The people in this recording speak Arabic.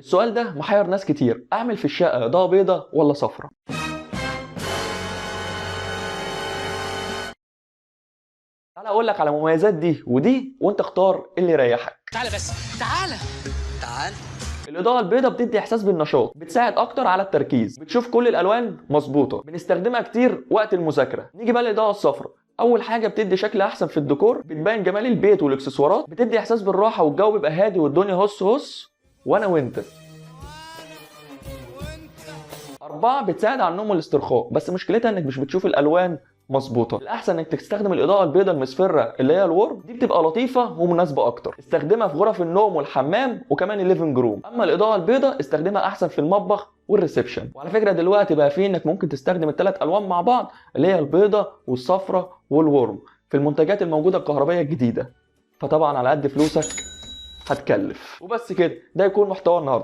السؤال ده محير ناس كتير، اعمل في الشقه اضاءه بيضاء ولا صفراء؟ تعالى اقول لك على مميزات دي ودي وانت اختار اللي يريحك. تعالى بس، تعالى تعال. الاضاءه البيضاء بتدي احساس بالنشاط، بتساعد اكتر على التركيز، بتشوف كل الالوان مظبوطه، بنستخدمها كتير وقت المذاكره. نيجي بقى للاضاءه الصفراء. اول حاجه بتدي شكل احسن في الديكور، بتبين جمال البيت والاكسسوارات، بتدي احساس بالراحه والجو بيبقى هادي والدنيا هص هص وانا وانت. 4 بتساعد على النوم والاسترخاء، بس مشكلتها انك مش بتشوف الالوان مظبوطه. الاحسن انك تستخدم الاضاءه البيضاء المصفره اللي هي الورم، دي بتبقى لطيفه ومناسبه اكتر. استخدمها في غرف النوم والحمام وكمان الليفنج روم. اما الاضاءه البيضاء استخدمها احسن في المطبخ والريسبشن. وعلى فكره دلوقتي بقى في انك ممكن تستخدم الثلاث الوان مع بعض، اللي هي البيضاء والصفراء والورم، في المنتجات الموجوده الكهربائيه الجديده. فطبعا على قد فلوسك هتكلف. وبس كده، ده يكون محتوى النهارده.